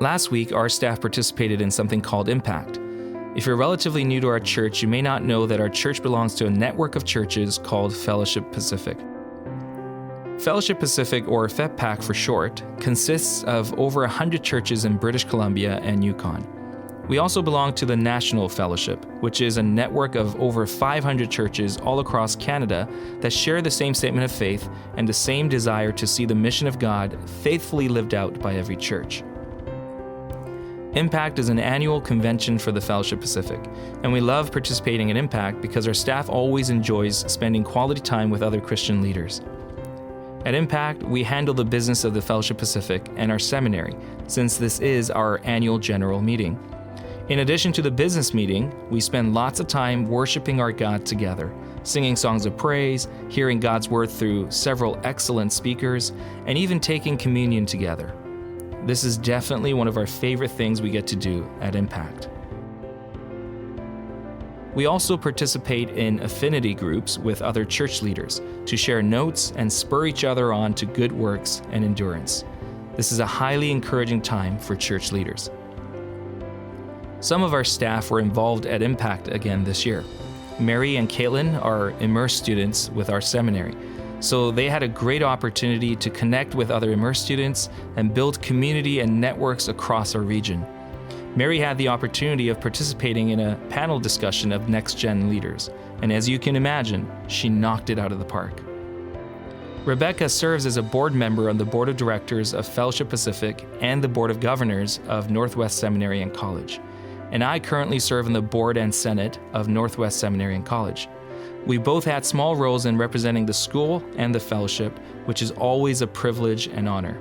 Last week, our staff participated in something called Impact. If you're relatively new to our church, you may not know that our church belongs to a network of churches called Fellowship Pacific. Fellowship Pacific, or FEPPAC for short, consists of over 100 churches in British Columbia and Yukon. We also belong to the National Fellowship, which is a network of over 500 churches all across Canada that share the same statement of faith and the same desire to see the mission of God faithfully lived out by every church. Impact is an annual convention for the Fellowship Pacific, and we love participating in Impact because our staff always enjoys spending quality time with other Christian leaders. At Impact, we handle the business of the Fellowship Pacific and our seminary, since this is our annual general meeting. In addition to the business meeting, we spend lots of time worshiping our God together, singing songs of praise, hearing God's word through several excellent speakers, and even taking communion together. This is definitely one of our favorite things we get to do at Impact. We also participate in affinity groups with other church leaders to share notes and spur each other on to good works and endurance. This is a highly encouraging time for church leaders. Some of our staff were involved at Impact again this year. Mary and Caitlin are immersed students with our seminary, so they had a great opportunity to connect with other immersed students and build community and networks across our region. Mary had the opportunity of participating in a panel discussion of next-gen leaders, and as you can imagine, she knocked it out of the park. Rebecca serves as a board member on the Board of Directors of Fellowship Pacific and the Board of Governors of Northwest Seminary and College, and I currently serve on the Board and Senate of Northwest Seminary and College. We both had small roles in representing the school and the fellowship, which is always a privilege and honor.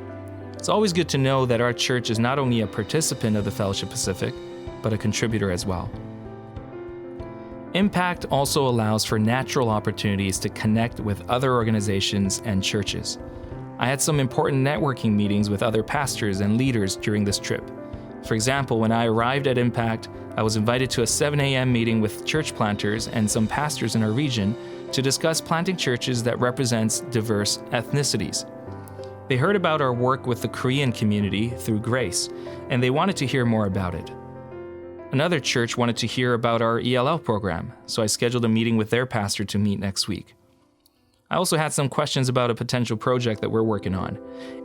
It's always good to know that our church is not only a participant of the Fellowship Pacific, but a contributor as well. Impact also allows for natural opportunities to connect with other organizations and churches. I had some important networking meetings with other pastors and leaders during this trip. For example, when I arrived at Impact, I was invited to a 7 a.m. meeting with church planters and some pastors in our region to discuss planting churches that represents diverse ethnicities. They heard about our work with the Korean community through Grace, and they wanted to hear more about it. Another church wanted to hear about our ELL program, so I scheduled a meeting with their pastor to meet next week. I also had some questions about a potential project that we're working on,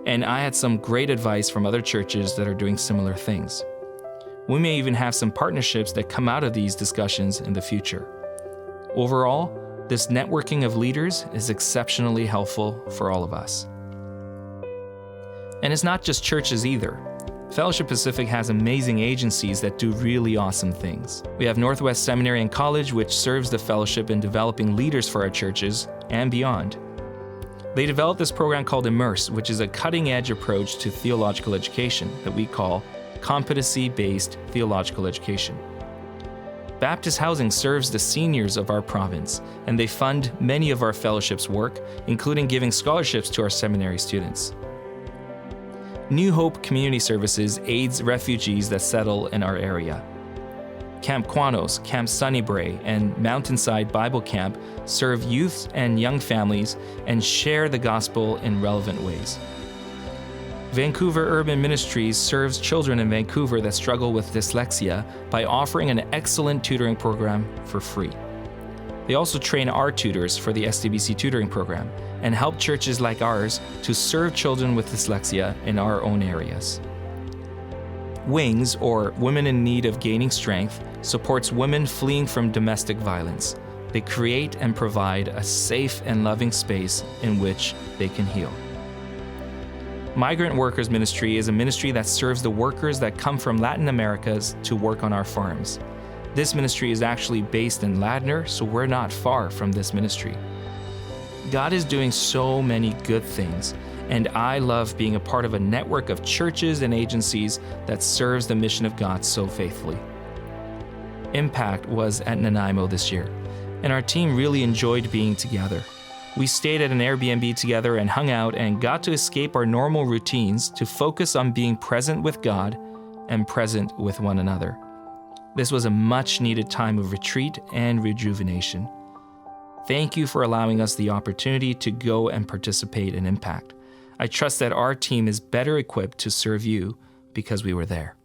and I had some great advice from other churches that are doing similar things. We may even have some partnerships that come out of these discussions in the future. Overall, this networking of leaders is exceptionally helpful for all of us. And it's not just churches either. Fellowship Pacific has amazing agencies that do really awesome things. We have Northwest Seminary and College, which serves the fellowship in developing leaders for our churches and beyond. They developed this program called Immerse, which is a cutting-edge approach to theological education that we call competency-based theological education. Baptist Housing serves the seniors of our province, and they fund many of our fellowship's work, including giving scholarships to our seminary students. New Hope Community Services aids refugees that settle in our area. Camp Quanos, Camp Sunnybray, and Mountainside Bible Camp serve youth and young families and share the gospel in relevant ways. Vancouver Urban Ministries serves children in Vancouver that struggle with dyslexia by offering an excellent tutoring program for free. They also train our tutors for the STBC tutoring program and help churches like ours to serve children with dyslexia in our own areas. WINGS, or Women in Need of Gaining Strength, supports women fleeing from domestic violence. They create and provide a safe and loving space in which they can heal. Migrant Workers Ministry is a ministry that serves the workers that come from Latin Americas to work on our farms. This ministry is actually based in Ladner, so we're not far from this ministry. God is doing so many good things, and I love being a part of a network of churches and agencies that serves the mission of God so faithfully. Impact was at Nanaimo this year, and our team really enjoyed being together. We stayed at an Airbnb together and hung out and got to escape our normal routines to focus on being present with God and present with one another. This was a much-needed time of retreat and rejuvenation. Thank you for allowing us the opportunity to go and participate in Impact. I trust that our team is better equipped to serve you because we were there.